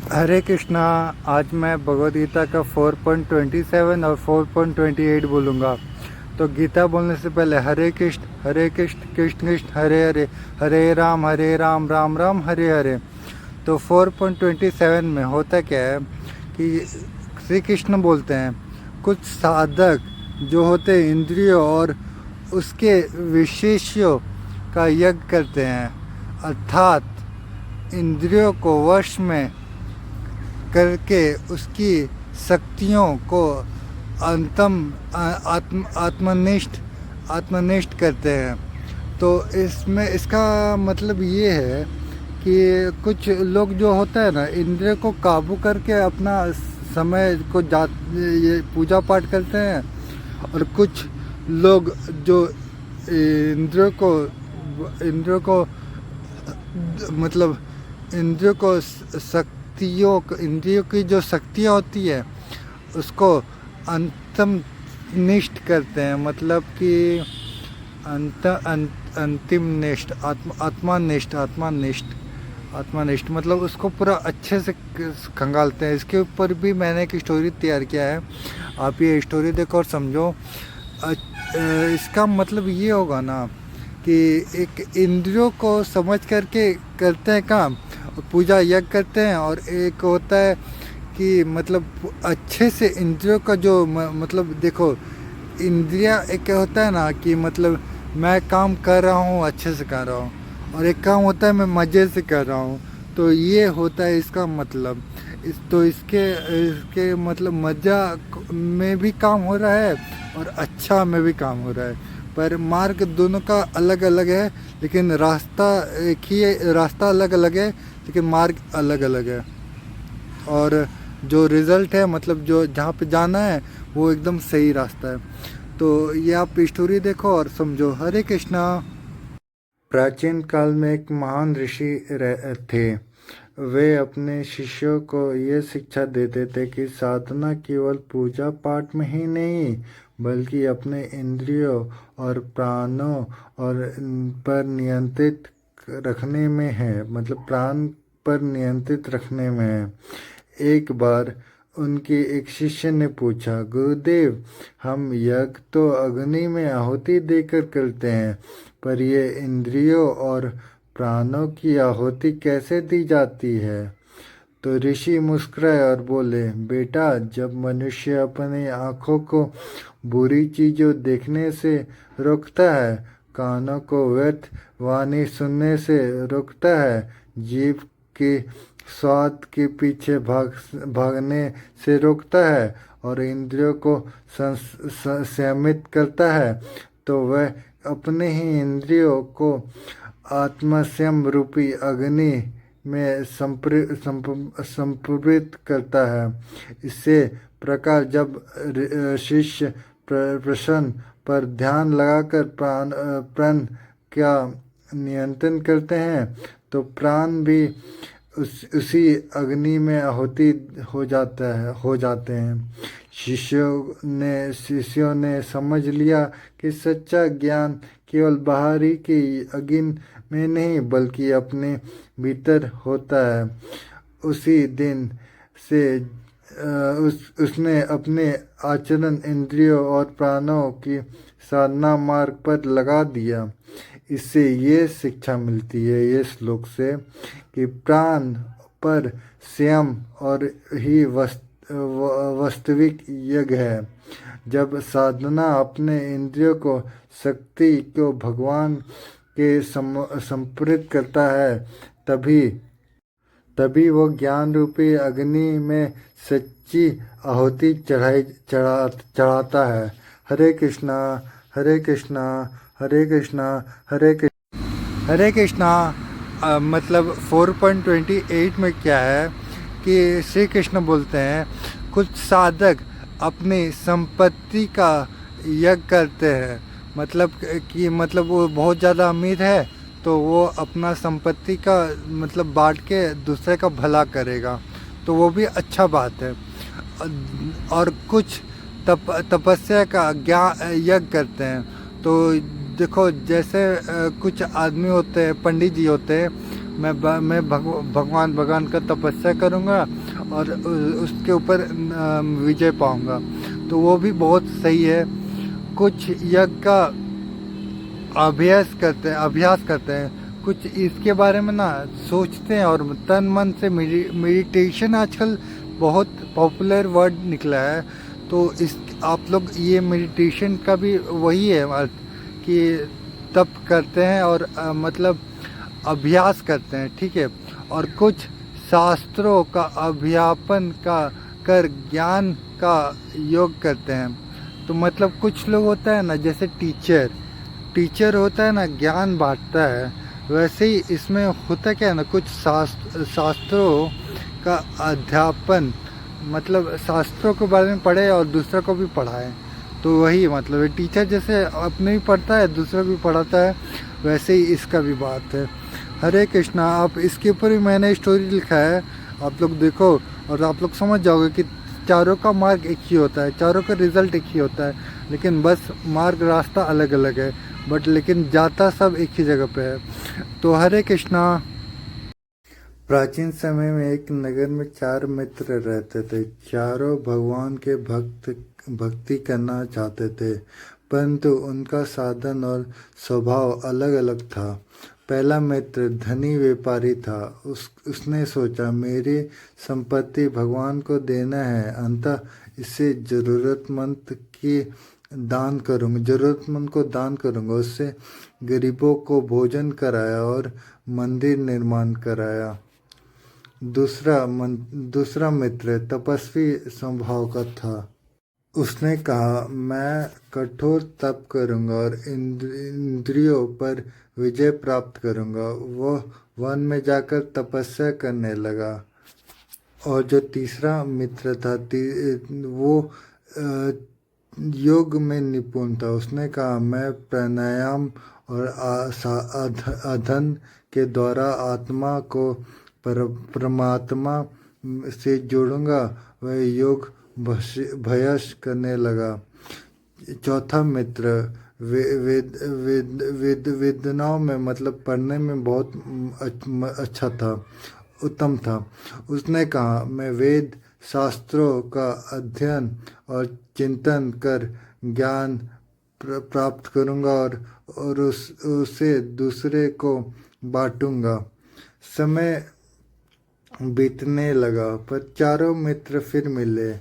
हरे कृष्णा। आज मैं भगवद गीता का 4.27 और 4.28 बोलूँगा। तो गीता बोलने से पहले हरे कृष्ण कृष्ण कृष्ण हरे हरे, हरे राम राम राम हरे हरे। तो 4.27 में होता क्या है कि श्री कृष्ण बोलते हैं कुछ साधक जो होते हैं इंद्रियों और उसके विशेषों का यज्ञ करते हैं, अर्थात इंद्रियों को वश में करके उसकी शक्तियों को अंतम आत्मनिष्ठ करते हैं। तो इसमें इसका मतलब ये है कि कुछ लोग जो होता है ना, इंद्रिय को काबू करके अपना समय को ये पूजा पाठ करते हैं, और कुछ लोग जो इंद्रियों को मतलब इंद्रियों की जो शक्तियाँ होती है उसको अंतम निष्ठ करते हैं, मतलब कि अंतिम निष्ठ, आत्मानिष्ठ मतलब उसको पूरा अच्छे से खंगालते हैं। इसके ऊपर भी मैंने एक स्टोरी तैयार किया है, आप ये स्टोरी देखो और समझो। इसका मतलब ये होगा ना कि एक इंद्रियों को समझ करके करते हैं काम, पूजा यज्ञ करते हैं, और एक होता है कि मतलब अच्छे से इंद्रियों का जो मतलब देखो, इंद्रिया एक होता है ना कि मतलब मैं काम कर रहा हूँ, अच्छे से कर रहा हूँ, और एक काम होता है मैं मज़े से कर रहा हूँ। तो ये होता है इसका मतलब। इसके मतलब मज़ा में भी काम हो रहा है और अच्छा में भी काम हो रहा है, पर मार्ग दोनों का अलग अलग है, लेकिन रास्ता एक ही है। रास्ता अलग अलग है लेकिन मार्ग अलग अलग है, और जो रिज़ल्ट है मतलब जो जहाँ पे जाना है वो एकदम सही रास्ता है। तो ये आप स्टोरी देखो और समझो। हरे कृष्णा। प्राचीन काल में एक महान ऋषि थे। वे अपने शिष्यों को ये शिक्षा देते थे कि साधना केवल पूजा पाठ में ही नहीं, बल्कि अपने इंद्रियों और प्राणों और पर नियंत्रित रखने में है, मतलब प्राण पर नियंत्रित रखने में है। एक बार उनके एक शिष्य ने पूछा, गुरुदेव, हम यज्ञ तो अग्नि में आहुति देकर करते हैं, पर ये इंद्रियों और प्राणों की आहुति कैसे दी जाती है? तो ऋषि मुस्कुराए और बोले, बेटा, जब मनुष्य अपनी आँखों को बुरी चीज़ों देखने से रोकता है, कानों को व्यर्थ वाणी सुनने से रोकता है, जीभ के स्वाद के पीछे भागने से रोकता है, और इंद्रियों को संयमित करता है, तो वह अपने ही इंद्रियों को आत्मसंयम रूपी अग्नि में संप्रवृत्त करता है। इससे प्रकार जब शिष्य प्रश्न पर ध्यान लगाकर प्राण का नियंत्रण करते हैं, तो प्राण भी उसी अग्नि में आहुति हो जाते हैं। शिष्यों ने समझ लिया कि सच्चा ज्ञान केवल बाहरी की अग्नि में नहीं, बल्कि अपने भीतर होता है। उसी दिन से उसने अपने आचरण इंद्रियों और प्राणों की साधना मार्ग पर लगा दिया। इससे ये शिक्षा मिलती है ये श्लोक से कि प्राण पर संयम और ही वास्तविक यज्ञ है। जब साधना अपने इंद्रियों को शक्ति को भगवान के संप्रेरित करता है, तभी वो ज्ञान रूपी अग्नि में सच्ची आहुति चढ़ाता है। हरे कृष्णा, हरे कृष्णा, हरे कृष्णा, हरे कृष्णा। मतलब 4.28 में क्या है कि श्री कृष्ण बोलते हैं कुछ साधक अपनी संपत्ति का यज्ञ करते हैं, मतलब कि मतलब वो बहुत ज़्यादा अमीर है तो वो अपना संपत्ति का मतलब बांट के दूसरे का भला करेगा, तो वो भी अच्छा बात है। और कुछ तपस्या का यज्ञ करते हैं। तो देखो, जैसे कुछ आदमी होते हैं, पंडित जी होते हैं, भगवान भगवान का तपस्या करूँगा और उसके ऊपर विजय पाऊँगा। तो वो भी बहुत सही है। कुछ यज्ञ का अभ्यास करते हैं, कुछ इसके बारे में ना सोचते हैं और तन मन से मेडिटेशन आजकल बहुत पॉपुलर वर्ड निकला है। तो इस आप लोग ये मेडिटेशन का भी वही है अर्थ कि तप करते हैं और मतलब अभ्यास करते हैं, ठीक है। और कुछ शास्त्रों का अभ्यापन का कर ज्ञान का योग करते हैं। तो मतलब कुछ लोग होता है ना, जैसे टीचर होता है ना, ज्ञान बांटता है, वैसे ही इसमें होता क्या है ना, कुछ शास्त्रों का अध्यापन, मतलब शास्त्रों के बारे में पढ़े और दूसरों को भी पढ़ाए। तो वही मतलब है, टीचर जैसे अपने भी पढ़ता है दूसरों को भी पढ़ाता है, वैसे ही इसका भी बात है। हरे कृष्णा। आप इसके ऊपर भी मैंने स्टोरी लिखा है, आप लोग देखो और आप लोग समझ जाओगे कि चारों का मार्ग एक ही होता है, चारों का रिजल्ट एक ही होता है, लेकिन बस मार्ग रास्ता अलग अलग है, बट लेकिन जाता सब एक ही जगह पे है। तो हरे कृष्णा। प्राचीन समय में एक नगर में 4 मित्र रहते थे। चारों भगवान के भक्ति करना चाहते थे, परंतु उनका साधन और स्वभाव अलग अलग था। पहला मित्र धनी व्यापारी था। उसने सोचा, मेरी संपत्ति भगवान को देना है, अंततः इसे जरूरतमंद को दान करूंगा। उससे गरीबों को भोजन कराया और मंदिर निर्माण कराया। दूसरा मित्र तपस्वी स्वभाव का था। उसने कहा, मैं कठोर तप करूंगा और इंद्रियों पर विजय प्राप्त करूंगा। वह वन में जाकर तपस्या करने लगा। और जो तीसरा मित्र था, वो योग में निपुण था। उसने कहा, मैं प्राणायाम और अधन के द्वारा आत्मा को परमात्मा से जोड़ूंगा। वह योग भयस करने लगा। चौथा मित्र वेदनाओं में मतलब पढ़ने में बहुत अच्छा था, उत्तम था। उसने कहा, मैं वेद शास्त्रों का अध्ययन और चिंतन कर ज्ञान प्राप्त करूंगा और उसे दूसरे को बांटूंगा। समय बीतने लगा, पर चारों मित्र फिर मिले।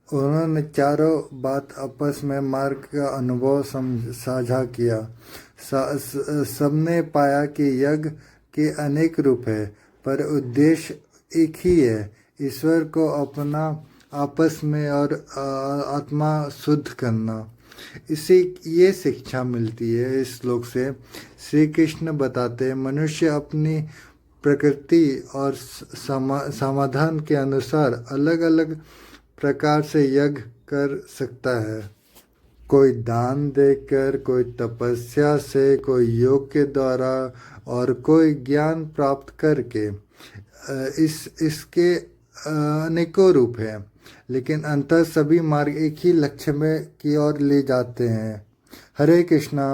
उन्होंने चारों बात आपस में मार्ग का अनुभव साझा किया। सबने पाया कि यज्ञ के अनेक रूप है, पर उद्देश्य एक ही है, ईश्वर को अपना आपस में और आत्मा शुद्ध करना। इसे ये शिक्षा मिलती है इस श्लोक से। श्री कृष्ण बताते हैं, मनुष्य अपनी प्रकृति और समाधान के अनुसार अलग अलग प्रकार से यज्ञ कर सकता है। कोई दान देकर, कोई तपस्या से, कोई योग के द्वारा और कोई ज्ञान प्राप्त करके। इसके अनेकों रूप हैं, लेकिन अंतर सभी मार्ग एक ही लक्ष्य में की ओर ले जाते हैं। हरे कृष्णा।